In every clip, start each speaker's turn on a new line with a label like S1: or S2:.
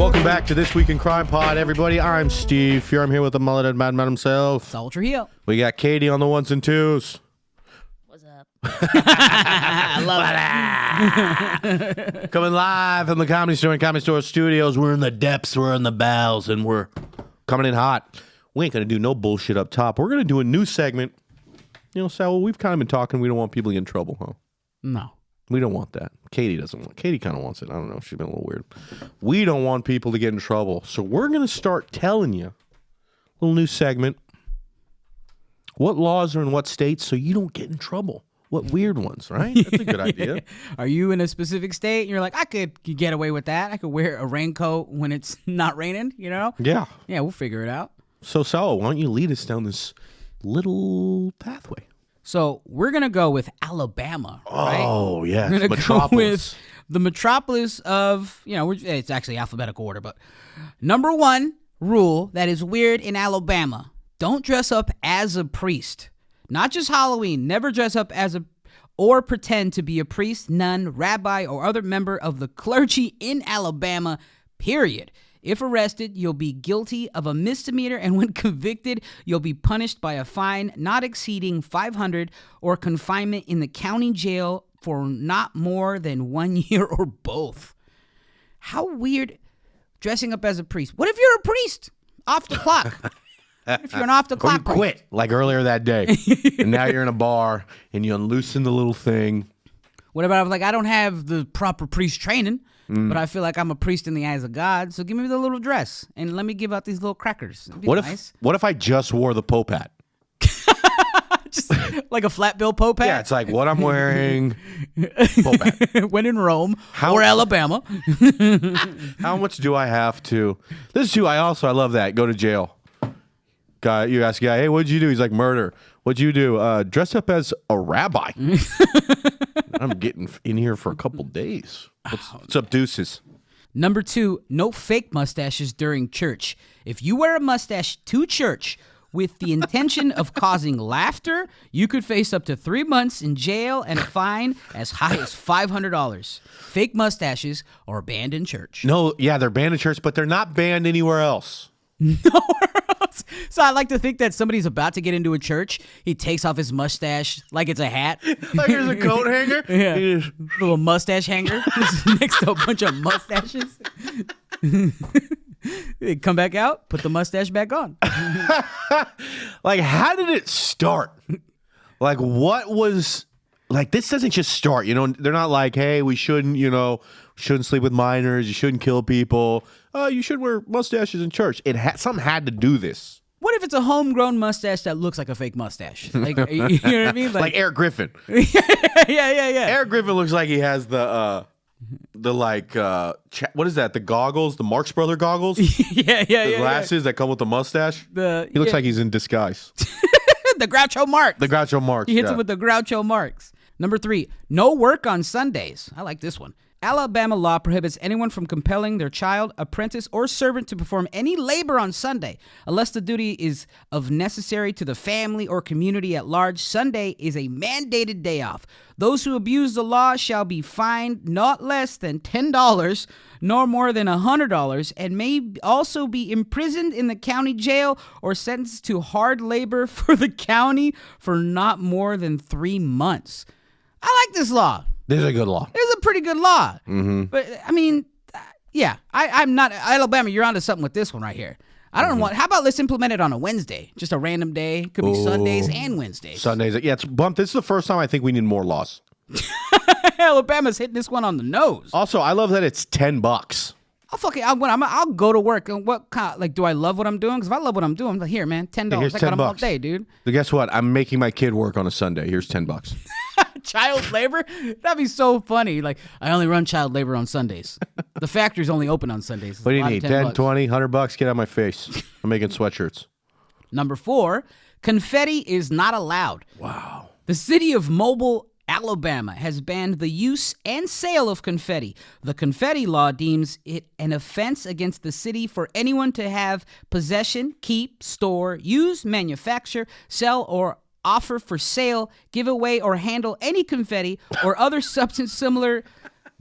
S1: Welcome back to This Week in Crime Pod, everybody. I'm Steve Furey. I'm here with the mulleted madman himself.
S2: Saul Trujillo.
S1: We got Katie on the ones and twos.
S2: What's up? I love it.
S1: Coming live from the Comedy Store and Comedy Store Studios. We're in the depths, we're in the bowels, and we're coming in hot. We ain't going to do no bullshit up top. We're going to do a new segment. You know, Sal, we've kind of been talking. We don't want people to get in trouble, huh?
S2: No.
S1: We don't want that. Katie doesn't want. Katie kind of wants it. I don't know. She's been a little weird. We don't want people to get in trouble. So we're going to start telling you a little new segment. What laws are in what states so you don't get in trouble. What weird ones, right? That's a good idea.
S2: Are you in a specific state and you're like, I could get away with that. I could wear a raincoat when it's not raining, you know?
S1: Yeah.
S2: Yeah, we'll figure it out.
S1: So, Sal, why don't you lead us down this little pathway?
S2: So we're going to go with Alabama, right?
S1: Oh, yes.
S2: We're going to go
S1: Metropolis.
S2: with the metropolis of, you know, it's actually alphabetical order, but number one rule that is weird in Alabama, don't dress up as a priest. Not just Halloween. Never dress up as or pretend to be a priest, nun, rabbi, or other member of the clergy in Alabama, period. If arrested, you'll be guilty of a misdemeanor, and when convicted, you'll be punished by a fine not exceeding $500 or confinement in the county jail for not more than 1 year or both. How weird dressing up as a priest. What if you're a priest? Off the clock. If you're an off the clock
S1: Or you quit, like earlier that day, and now you're in a bar, and you unloosen the little thing.
S2: What about, like, I don't have the proper priest training, but I feel like I'm a priest in the eyes of God, so give me the little dress, and let me give out these little crackers. It'd be nice.
S1: What if I just wore the Pope hat?
S2: Just like a flat bill Pope hat?
S1: Yeah, it's like what I'm wearing, Pope hat.
S2: When in Rome or Alabama.
S1: How much do I have to? This is who I love that. Go to jail. Guy, you ask a guy, hey, what'd you do? He's like, murder. What'd you do? Dress up as a rabbi. I'm getting in here for a couple days. What's up, deuces?
S2: Number two, no fake mustaches during church. If you wear a mustache to church with the intention of causing laughter, you could face up to 3 months in jail and a fine as high as $500. Fake mustaches are banned in church.
S1: No, yeah, they're banned in church, but they're not banned anywhere else.
S2: Nowhere else. So I like to think that somebody's about to get into a church. He takes off his mustache like it's a hat.
S1: Like here's a coat hanger.
S2: Yeah. Little mustache hanger next to a bunch of mustaches. They come back out, put the mustache back on.
S1: Like, how did it start? Like, what was... Like, this doesn't just start, you know? They're not like, hey, we shouldn't, shouldn't sleep with minors. You shouldn't kill people. You should wear mustaches in church. Something had to do this.
S2: What if it's a homegrown mustache that looks like a fake mustache? Like, you know what I mean?
S1: Like Eric Griffin.
S2: Yeah.
S1: Eric Griffin looks like he has what is that? The goggles, the Marx Brother goggles?
S2: Yeah.
S1: The glasses that come with the mustache? He looks like he's in disguise.
S2: The Groucho Marx.
S1: The Groucho Marx.
S2: He hits him with the Groucho Marx. Number three, no work on Sundays. I like this one. Alabama law prohibits anyone from compelling their child, apprentice, or servant to perform any labor on Sunday, unless the duty is of necessary to the family or community at large. Sunday is a mandated day off. Those who abuse the law shall be fined not less than $10, nor more than $100, and may also be imprisoned in the county jail or sentenced to hard labor for the county for not more than 3 months. I like this law.
S1: This is a good law.
S2: It's a pretty good law.
S1: Mm-hmm.
S2: But, I mean, yeah, I'm not... Alabama, you're onto something with this one right here. I don't want... How about let's implement it on a Wednesday? Just a random day. Could be Sundays and Wednesdays.
S1: Sundays. Yeah, it's bumped. This is the first time I think we need more laws.
S2: Alabama's hitting this one on the nose.
S1: Also, I love that it's $10.
S2: I'll go to work. And what kind? Like, do I love what I'm doing? Because if I love what I'm doing, I'm like, here, man, $10.
S1: Here's
S2: I got
S1: $10
S2: them all day, dude.
S1: So guess what? I'm making my kid work on a Sunday. Here's $10.
S2: Child labor? That'd be so funny. Like, I only run child labor on Sundays. The factory's only open on Sundays.
S1: What do you need? 10, 20, $100? Get out of my face. I'm making sweatshirts.
S2: Number four, confetti is not allowed.
S1: Wow.
S2: The city of Mobile, Alabama has banned the use and sale of confetti. The confetti law deems it an offense against the city for anyone to have possession, keep, store, use, manufacture, sell, or offer for sale, give away, or handle any confetti or other substance similar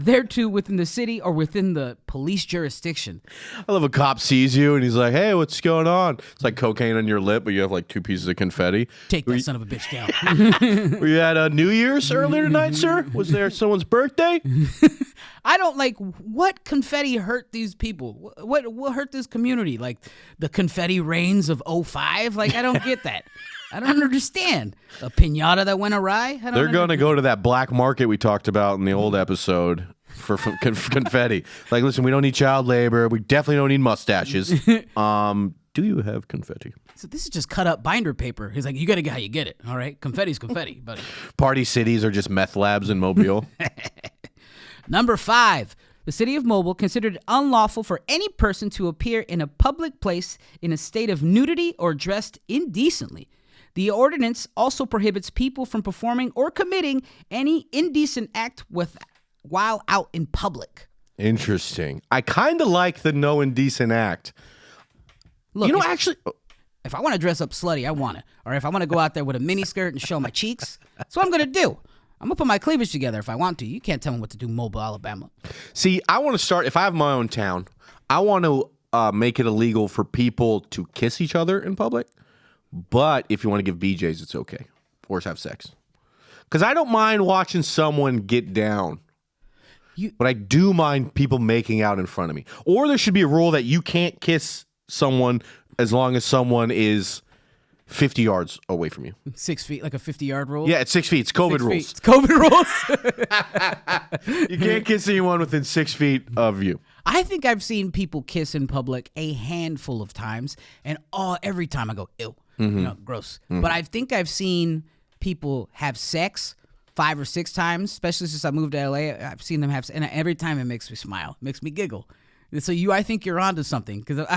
S2: thereto within the city or within the police jurisdiction.
S1: I love a cop sees you and he's like, hey, what's going on? It's like cocaine on your lip, but you have like 2 pieces of confetti.
S2: Take that son of a bitch down.
S1: Were you at New Year's earlier tonight, sir? Was there someone's birthday?
S2: I don't like what confetti hurt these people. What hurt this community? Like the confetti rains of 05? Like, I don't get that. I don't understand. A piñata that went awry?
S1: They're going to go to that black market we talked about in the old episode for confetti. Like, listen, we don't need child labor. We definitely don't need mustaches. Do you have confetti?
S2: So this is just cut up binder paper. He's like, you got to get how you get it. All right. Confetti's confetti, buddy.
S1: Party cities are just meth labs in Mobile.
S2: Number 5. The city of Mobile considered it unlawful for any person to appear in a public place in a state of nudity or dressed indecently. The ordinance also prohibits people from performing or committing any indecent act while out in public.
S1: Interesting. I kind of like the no indecent act.
S2: Look,
S1: you know, actually...
S2: If I want to dress up slutty, I want it. Or if I want to go out there with a mini skirt and show my cheeks, that's what I'm going to do. I'm going to put my cleavage together if I want to. You can't tell me what to do, Mobile, Alabama.
S1: See, I want to start... If I have my own town, I want to make it illegal for people to kiss each other in public. But if you want to give BJs, it's okay. Or have sex. Because I don't mind watching someone get down. But I do mind people making out in front of me. Or there should be a rule that you can't kiss someone as long as someone is 50 yards away from you.
S2: 6 feet, like a 50-yard rule?
S1: Yeah, it's 6 feet. It's COVID rules.
S2: It's COVID
S1: rules. You can't kiss anyone within 6 feet of you.
S2: I think I've seen people kiss in public a handful of times, and every time I go, ew, gross. But I think I've seen people have sex 5 or 6 times, especially since I moved to LA. I've seen them have, and every time it makes me smile, it makes me giggle. So I think you're onto something because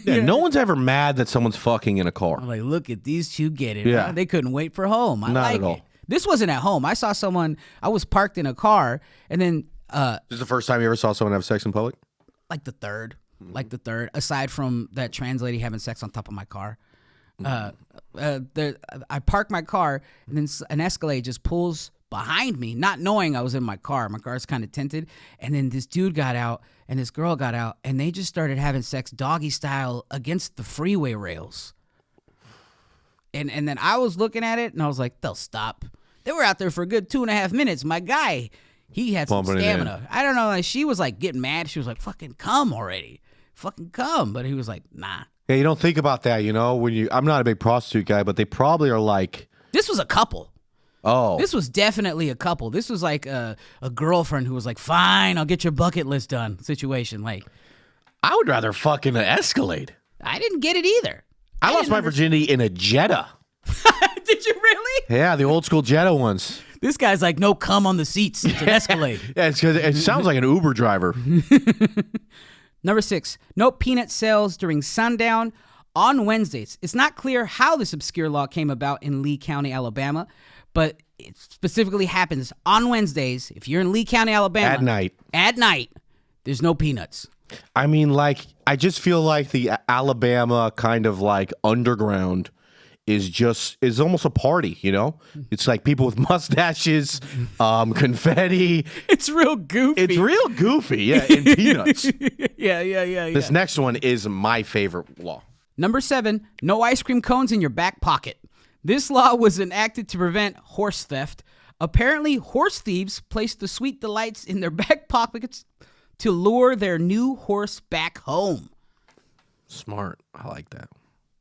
S1: no one's ever mad that someone's fucking in a car.
S2: I'm like, look at these two get it.
S1: Yeah,
S2: huh? They couldn't wait for home. I
S1: Not
S2: like
S1: at all.
S2: it. This wasn't at home. I saw someone. I was parked in a car, and then
S1: This is the first time you ever saw someone have sex in public?
S2: like the third, aside from that trans lady having sex on top of my car. I parked my car, and then an Escalade just pulls behind me, not knowing I was in my car. My car's kind of tinted, and then this dude got out, and this girl got out, and they just started having sex doggy style against the freeway rails. And then I was looking at it, and I was like, they'll stop. They were out there for a good 2.5 minutes. My guy, he had some stamina. I don't know. Like, she was like getting mad. She was like, fucking come already. Fucking come. But he was like, nah.
S1: Yeah, you don't think about that, you know? I'm not a big prostitute guy, but they probably are like...
S2: This was a couple.
S1: Oh.
S2: This was definitely a couple. This was like a girlfriend who was like, fine, I'll get your bucket list done situation. Like,
S1: I would rather fucking an Escalade.
S2: I didn't get it either.
S1: I lost my virginity in a Jetta.
S2: Did you really?
S1: Yeah, the old school Jetta ones.
S2: This guy's like, no cum on the seats. It's an Escalade.
S1: Yeah, it's because it sounds like an Uber driver.
S2: Number 6, no peanut sales during sundown on Wednesdays. It's not clear how this obscure law came about in Lee County, Alabama, but it specifically happens on Wednesdays. If you're in Lee County, Alabama. At night, there's no peanuts.
S1: I mean, like, I just feel like the Alabama kind of like underground is almost a party, you know? It's like people with mustaches, confetti.
S2: It's real goofy.
S1: Yeah, and peanuts.
S2: Yeah.
S1: This next one is my favorite law.
S2: Number 7, no ice cream cones in your back pocket. This law was enacted to prevent horse theft. Apparently, horse thieves placed the sweet delights in their back pockets to lure their new horse back home.
S1: Smart. I like that.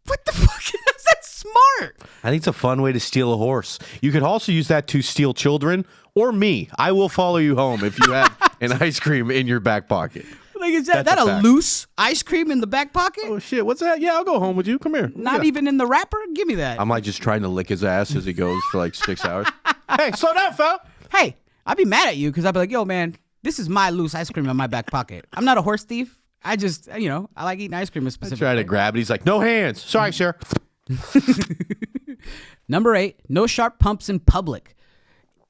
S2: What the fuck? Is that smart?
S1: I think it's a fun way to steal a horse. You could also use that to steal children or me. I will follow you home if you have an ice cream in your back pocket.
S2: Like, is that a loose ice cream in the back pocket?
S1: Oh, shit. What's that? Yeah, I'll go home with you. Come here.
S2: Not even in the wrapper? Give me that.
S1: I'm like just trying to lick his ass as he goes for like 6 hours. Hey, slow down, fella.
S2: Hey, I'd be mad at you because I'd be like, yo, man, this is my loose ice cream in my back pocket. I'm not a horse thief. I just, I like eating ice cream specifically.
S1: I try to grab it. He's like, no hands. Sorry, sir.
S2: Number 8, no sharp pumps in public.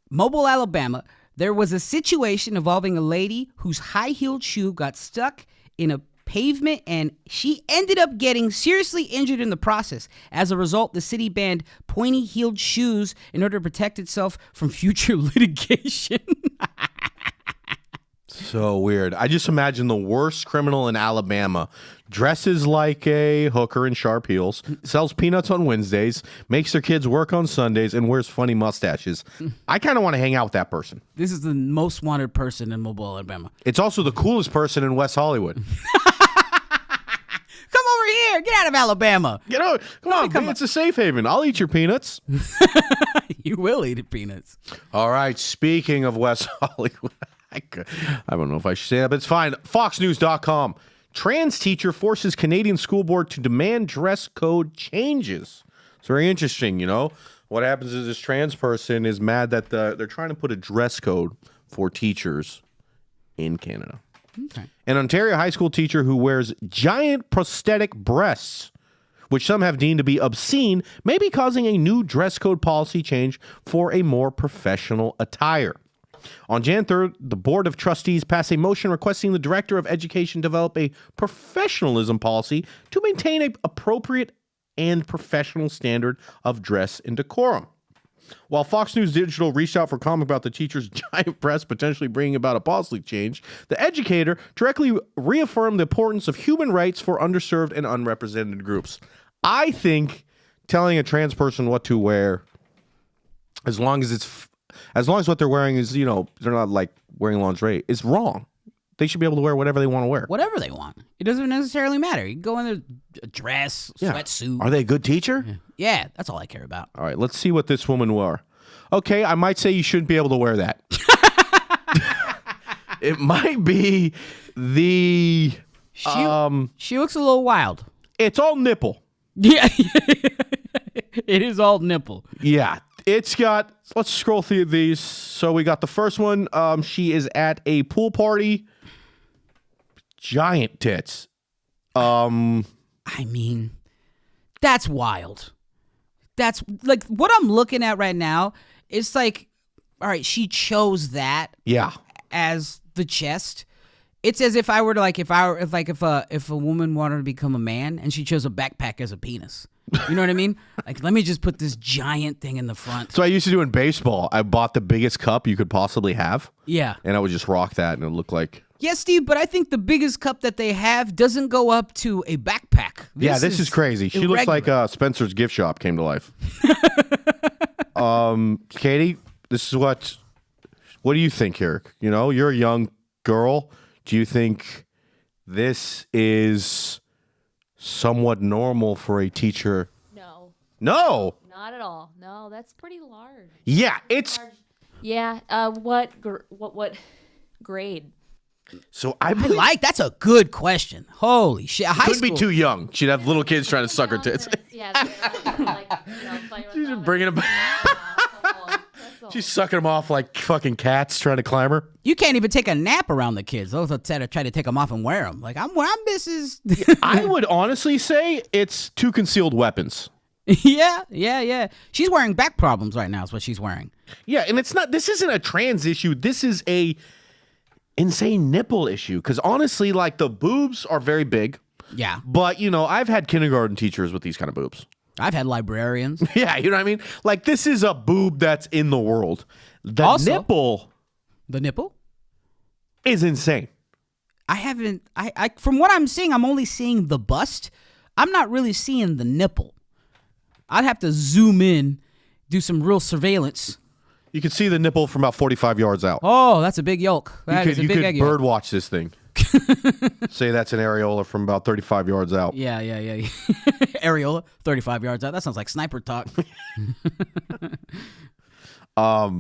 S2: Mobile, Alabama, there was a situation involving a lady whose high-heeled shoe got stuck in a pavement, and she ended up getting seriously injured in the process. As a result, the city banned pointy-heeled shoes in order to protect itself from future litigation.
S1: So weird. I just imagine the worst criminal in Alabama dresses like a hooker in sharp heels, sells peanuts on Wednesdays, makes their kids work on Sundays, and wears funny mustaches. I kind of want to hang out with that person.
S2: This is the most wanted person in Mobile, Alabama.
S1: It's also the coolest person in West Hollywood.
S2: Come over here. Get out of Alabama.
S1: Get out. Come on, man, it's a safe haven. I'll eat your peanuts.
S2: You will eat peanuts.
S1: All right. Speaking of West Hollywood, I don't know if I should say that, but it's fine. FoxNews.com. Trans teacher forces Canadian school board to demand dress code changes. It's very interesting, you know. What happens is this trans person is mad that they're trying to put a dress code for teachers in Canada.
S2: Okay.
S1: An Ontario high school teacher who wears giant prosthetic breasts, which some have deemed to be obscene, may be causing a new dress code policy change for a more professional attire. On Jan 3rd, the Board of Trustees passed a motion requesting the Director of Education develop a professionalism policy to maintain an appropriate and professional standard of dress and decorum. While Fox News Digital reached out for comment about the teacher's giant breasts potentially bringing about a policy change, the educator directly reaffirmed the importance of human rights for underserved and unrepresented groups. I think telling a trans person what to wear, as long as what they're wearing is, you know, they're not like wearing lingerie, is wrong. They should be able to wear whatever they want to wear.
S2: Whatever they want. It doesn't necessarily matter. You can go in a dress, sweatsuit.
S1: Are they a good teacher?
S2: Yeah, that's all I care about.
S1: All right, let's see what this woman wore. Okay, I might say you shouldn't be able to wear that. It might be the...
S2: She looks a little wild.
S1: It's all nipple.
S2: Yeah. It is all nipple.
S1: Yeah. It's got... Let's scroll through these. So we got the first one. She is at a pool party. Giant tits.
S2: I mean, that's wild. That's like what I'm looking at right now. It's like, all right, she chose that.
S1: Yeah.
S2: As the chest. It's as if I were to if a woman wanted to become a man and she chose a backpack as a penis. You know what I mean? Like, let me just put this giant thing in the front.
S1: So I used to do in baseball. I bought the biggest cup you could possibly have.
S2: Yeah.
S1: And I would just rock that and it looked like...
S2: Yeah, Steve, but I think the biggest cup that they have doesn't go up to a backpack.
S1: This is crazy. She looks like Spencer's gift shop came to life. Katie, this is what do you think here? You know, you're a young girl. Do you think this is somewhat normal for a teacher?
S3: No.
S1: No?
S3: Not at all. No, that's pretty large.
S1: Yeah, it's...
S3: Yeah, what grade?
S1: So I believe...
S2: that's a good question. Holy shit.
S1: Could be too young. She'd have little kids trying to suck her tits.
S3: Yeah,
S1: She's just bringing them back. She's sucking them off like fucking cats trying to climb her.
S2: You can't even take a nap around the kids. Those are try to take them off and wear them. Like, I'm Mrs.
S1: I would honestly say it's two concealed weapons.
S2: Yeah. She's wearing back problems right now is what she's wearing.
S1: Yeah, and this isn't a trans issue. This is a insane nipple issue. Because honestly, like, the boobs are very big.
S2: Yeah.
S1: But, you know, I've had kindergarten teachers with these kind of boobs.
S2: I've had librarians.
S1: Yeah, you know what I mean? Like, this is a boob that's in the world. The
S2: nipple
S1: is insane.
S2: I from what I'm seeing, I'm only seeing the bust. I'm not really seeing the nipple. I'd have to zoom in, do some real surveillance.
S1: You can see the nipple from about 45 yards out.
S2: Oh, that's a big yolk.
S1: You could bird watch this thing. Say that's an areola from about 35 yards out.
S2: Yeah. Areola, 35 yards out. That sounds like sniper talk.
S1: Yeah,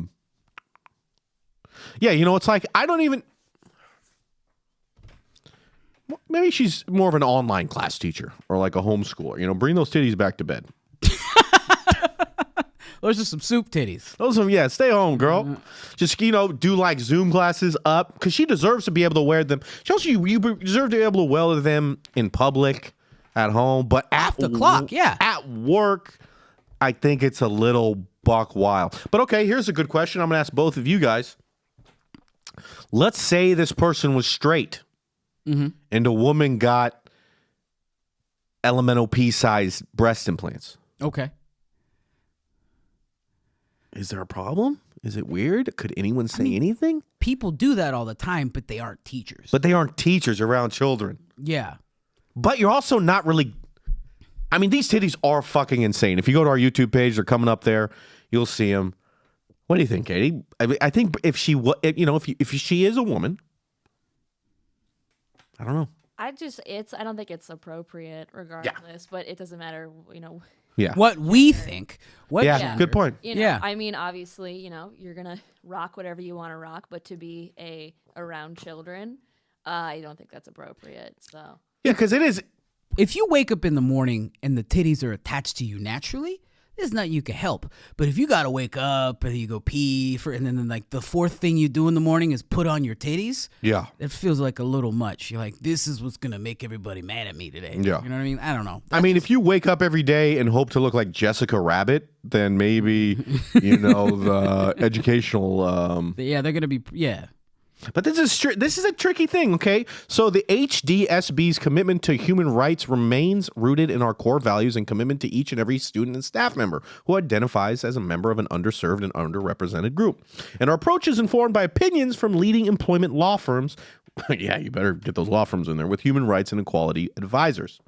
S1: you know, it's like, I don't even... Maybe she's more of an online class teacher or like a homeschooler. You know, bring those titties back to bed.
S2: Those are some soup titties.
S1: Stay home, girl. Just, you know, do like Zoom classes up because she deserves to be able to wear them. She also, you deserve to be able to wear them in public, at home, but
S2: after clock, yeah.
S1: At work, I think it's a little buck wild. But okay, here's a good question. I'm going to ask both of you guys. Let's say this person was straight and a woman got elemental P-sized breast implants.
S2: Okay.
S1: Is there a problem? Is it weird? Could anyone say anything?
S2: People do that all the time, but they aren't teachers.
S1: But they aren't teachers around children.
S2: Yeah.
S1: But you're also not really. I mean, these titties are fucking insane. If you go to our YouTube page, they're coming up there. You'll see them. What do you think, Katie? I think if she, if she is a woman, I don't know.
S3: I don't think it's appropriate regardless, but it doesn't matter,
S1: Yeah.
S2: What we think. What
S1: Yeah.
S2: gender.
S1: Good point.
S2: Yeah.
S3: I mean, obviously, you're going to rock whatever you want to rock, but to be around children, I don't think that's appropriate. So.
S1: Yeah, because it is.
S2: If you wake up in the morning and the titties are attached to you naturally, there's nothing you can help. But if you got to wake up and you go pee and then like the fourth thing you do in the morning is put on your titties.
S1: Yeah.
S2: It feels like a little much. You're like, this is what's going to make everybody mad at me today.
S1: Yeah.
S2: You know what I mean? I don't know.
S1: I mean, if you wake up every day and hope to look like Jessica Rabbit, then maybe, the educational.
S2: Yeah, they're going to be, yeah.
S1: But this is a tricky thing, okay? So the HDSB's commitment to human rights remains rooted in our core values and commitment to each and every student and staff member who identifies as a member of an underserved and underrepresented group. And our approach is informed by opinions from leading employment law firms. Yeah, you better get those law firms in there with human rights and equality advisors.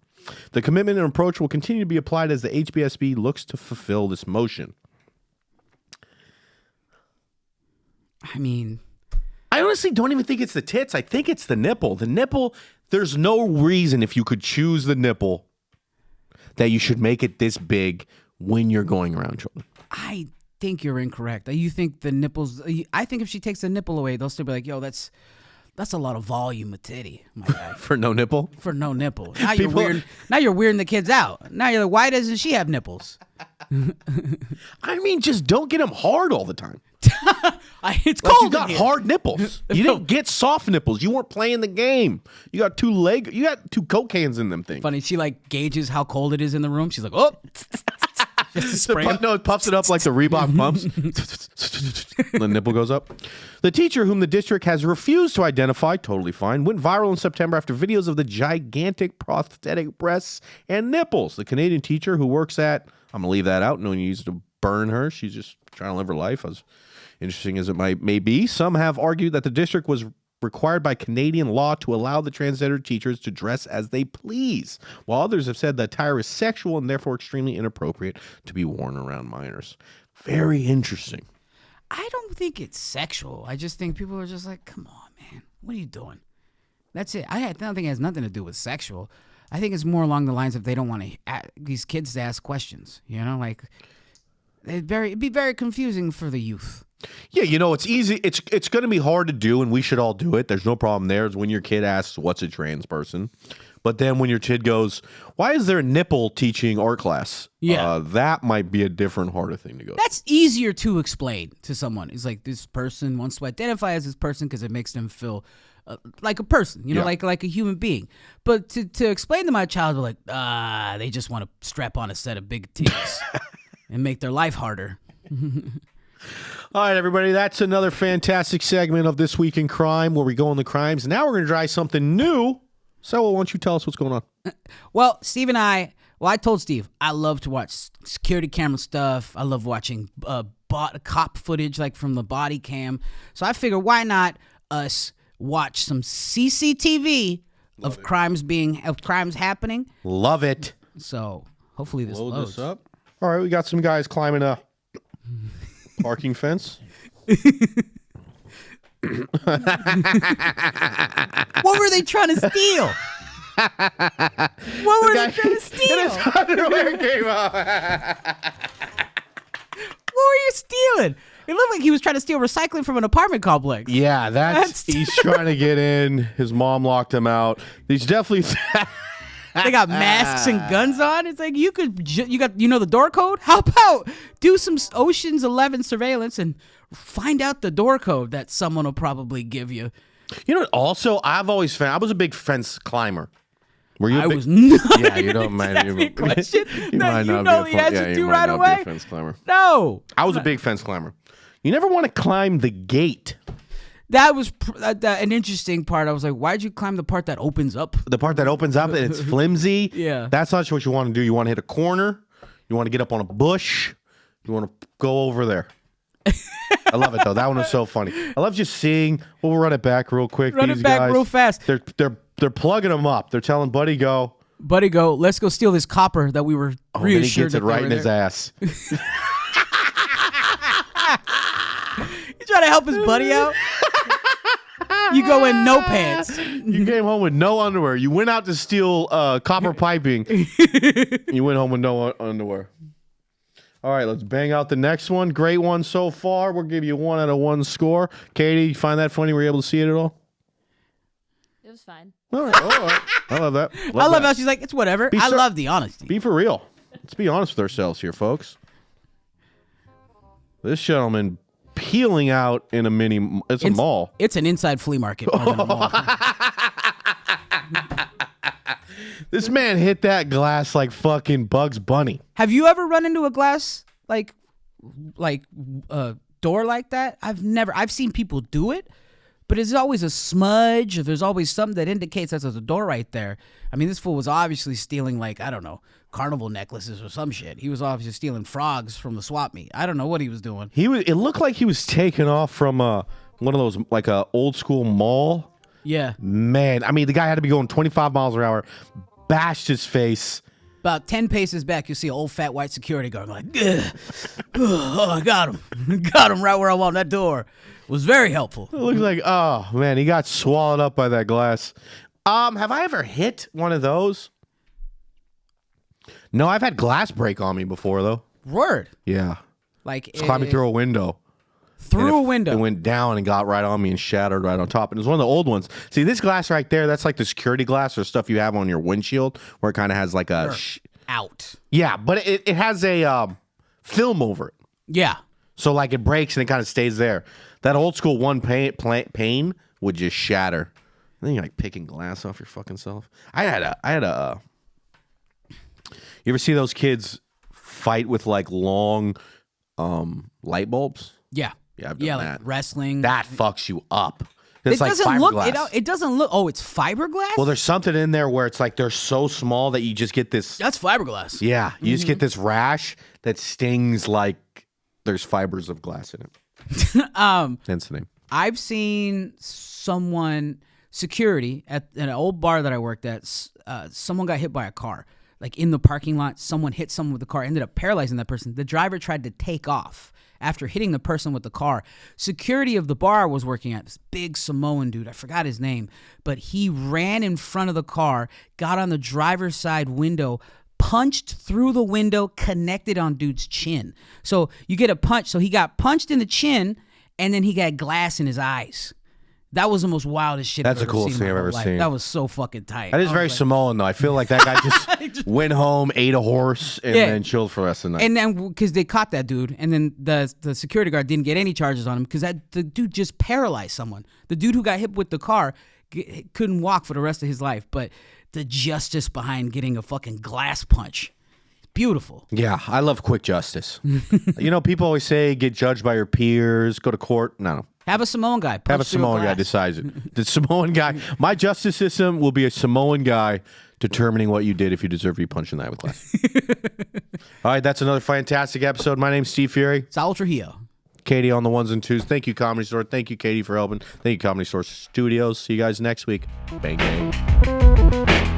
S1: The commitment and approach will continue to be applied as the HBSB looks to fulfill this motion.
S2: I mean,
S1: I honestly don't even think it's the tits. I think it's the nipple. The nipple, there's no reason if you could choose the nipple that you should make it this big when you're going around children.
S2: I think you're incorrect. You think the nipples, I think if she takes the nipple away, they'll still be like, yo, that's a lot of volume of titty, my guy.
S1: For no nipple?
S2: For no nipple. Now you're weird. Now you're weirding the kids out. Now you're like, why doesn't she have nipples?
S1: I mean, just don't get them hard all the time.
S2: It's
S1: Like
S2: cold.
S1: you got
S2: in here.
S1: hard nipples. You didn't get soft nipples. You weren't playing the game. You got two Coke cans in them things.
S2: Funny, she like gauges how cold it is in the room. She's like, oh, just to spray 'em.
S1: No, it puffs it up like the Reebok pumps. The nipple goes up. The teacher, whom the district has refused to identify, totally fine, went viral in September after videos of the gigantic prosthetic breasts and nipples. The Canadian teacher who works at, I'm going to leave that out, no one needs to burn her. She's just trying to live her life, as interesting as it may be. Some have argued that the district was required by Canadian law to allow the transgender teachers to dress as they please, while others have said the attire is sexual and therefore extremely inappropriate to be worn around minors. Very interesting.
S2: I don't think it's sexual. I just think people are just like, come on, man. What are you doing? That's it. I don't think it has nothing to do with sexual. I think it's more along the lines of they don't want these kids to ask questions. Like it'd be very confusing for the youth.
S1: Yeah, it's easy. It's going to be hard to do, and we should all do it. There's no problem there. It's when your kid asks, what's a trans person? But then when your kid goes, why is there a nipple teaching art class?
S2: Yeah.
S1: That might be a different, harder thing to go.
S2: That's easier to explain to someone. It's like this person wants to identify as this person because it makes them feel like a person,
S1: Yeah.
S2: like a human being. But to explain to my child, like, they just want to strap on a set of big titties and make their life harder.
S1: All right, everybody, that's another fantastic segment of This Week in Crime where we go on the crimes. Now we're going to try something new. So why don't you tell us what's going on?
S2: Well, Steve and I told Steve, I love to watch security camera stuff. I love watching cop footage like from the body cam. So I figured, why not us watch some CCTV of crimes happening?
S1: Love it.
S2: So hopefully this loads.
S1: This up. All right, we got some guys climbing a parking fence.
S2: What were they trying to steal? What were they trying to steal?
S1: Underwear came out.
S2: What were you stealing? It looked like he was trying to steal recycling from an apartment complex.
S1: Yeah, he's trying to get in. His mom locked him out. He's definitely.
S2: They got masks and guns on. It's like you got the door code. How about do some Ocean's 11 surveillance and find out the door code that someone will probably give you.
S1: You know what? Also, I've always found I was a big fence climber. Were you?
S2: I was not.
S1: Yeah, you don't mind.
S2: Ask me a question
S1: You
S2: that
S1: might
S2: you
S1: not
S2: know
S1: be
S2: the
S1: a fun-
S2: answer
S1: yeah,
S2: to
S1: you
S2: right
S1: might not
S2: away.
S1: Be a fence climber.
S2: No,
S1: I was a big fence climber. You never want to climb the gate.
S2: that was an interesting part. I was like, why'd you climb the part that opens up?
S1: The part that opens up and it's flimsy.
S2: Yeah.
S1: That's not what you want to do. You want to hit a corner. You want to get up on a bush. You want to go over there. I love it though. That one was so funny. I love just seeing. We'll run it back real quick.
S2: Run
S1: These
S2: it back
S1: guys,
S2: real fast.
S1: They're plugging them up. They're telling Buddy go.
S2: Buddy, go. Let's go steal this copper that we were
S1: Oh, then he
S2: reassured
S1: gets it
S2: that
S1: right
S2: they
S1: in
S2: were
S1: his
S2: there.
S1: ass.
S2: You trying to help his buddy out? You go in no pants.
S1: You came home with no underwear. You went out to steal copper piping. You went home with no underwear. All right, let's bang out the next one. Great one so far. We'll give you 1 out of 1 score. Katie, you find that funny? Were you able to see it at all?
S3: It was fine.
S1: All right. I love that.
S2: I love
S1: that.
S2: how she's like, it's whatever. I love the honesty.
S1: Be for real. Let's be honest with ourselves here, folks. This gentleman peeling out in a mini. It's a mall.
S2: It's an inside flea market more than a mall.
S1: This man hit that glass like fucking Bugs Bunny.
S2: Have you ever run into a glass like door like that? I've seen people do it, but it's always a smudge or there's always something that indicates that there's a door right there. I mean, this fool was obviously stealing like, I don't know, carnival necklaces or some shit. He was obviously stealing frogs from the swap meet. I don't know what he was doing.
S1: It looked like he was taking off from one of those like a old school mall.
S2: Yeah.
S1: Man, I mean, the guy had to be going 25 miles an hour, bashed his face.
S2: About 10 paces back, you see an old fat white security guard like, ugh. Oh, I got him. Got him right where I want. That door was very helpful.
S1: It looks like, oh man, he got swallowed up by that glass. Have I ever hit one of those? No, I've had glass break on me before though.
S2: Word.
S1: Yeah.
S2: Like
S1: It's climbing through a window.
S2: Through a window.
S1: It went down and got right on me and shattered right on top. And it was one of the old ones. See, this glass right there, that's like the security glass or stuff you have on your windshield where it kind of has like a...
S2: out.
S1: Yeah, but it has a film over it.
S2: Yeah.
S1: So like it breaks and it kind of stays there. That old school one pane would just shatter. And then you're like picking glass off your fucking self. I had a... You ever see those kids fight with like long light bulbs?
S2: Yeah.
S1: Yeah, I've done that.
S2: Like wrestling.
S1: That fucks you up. It's
S2: It
S1: like
S2: doesn't look.
S1: fiberglass.
S2: It doesn't look. Oh, it's fiberglass.
S1: Well, there's something in there where it's like they're so small that you just get this.
S2: That's fiberglass.
S1: Yeah, you just get this rash that stings like there's fibers of glass in it. Hence the name.
S2: I've seen security at an old bar that I worked at. Someone got hit by a car, like in the parking lot. Someone hit someone with the car, ended up paralyzing that person. The driver tried to take off after hitting the person with the car. Security of the bar was working at this big Samoan dude. I forgot his name, but he ran in front of the car, got on the driver's side window, punched through the window, connected on dude's chin. So you get a punch. So he got punched in the chin, and then he got glass in his eyes. That was the most wildest shit
S1: That's
S2: I've
S1: the
S2: ever
S1: coolest
S2: seen
S1: thing
S2: in my
S1: I've ever
S2: whole life.
S1: seen.
S2: That was so fucking tight.
S1: That is very Samoan though. I feel like that guy just went home, ate a horse, and then chilled for the rest of the night.
S2: And then because they caught that dude, and then the security guard didn't get any charges on him because the dude just paralyzed someone. The dude who got hit with the car couldn't walk for the rest of his life. But the justice behind getting a fucking glass punch, beautiful.
S1: Yeah, I love quick justice. You know, people always say get judged by your peers, go to court. No.
S2: Have a Samoan guy.
S1: Have a Samoan guy decides it. The Samoan guy. My justice system will be a Samoan guy determining what you did if you deserve to be punched in the eye with glass. All right, that's another fantastic episode. My name's Steve Furey.
S2: Saul Trujillo.
S1: Katie on the ones and twos. Thank you, Comedy Store. Thank you, Katie, for helping. Thank you, Comedy Store Studios. See you guys next week. Bang, bang.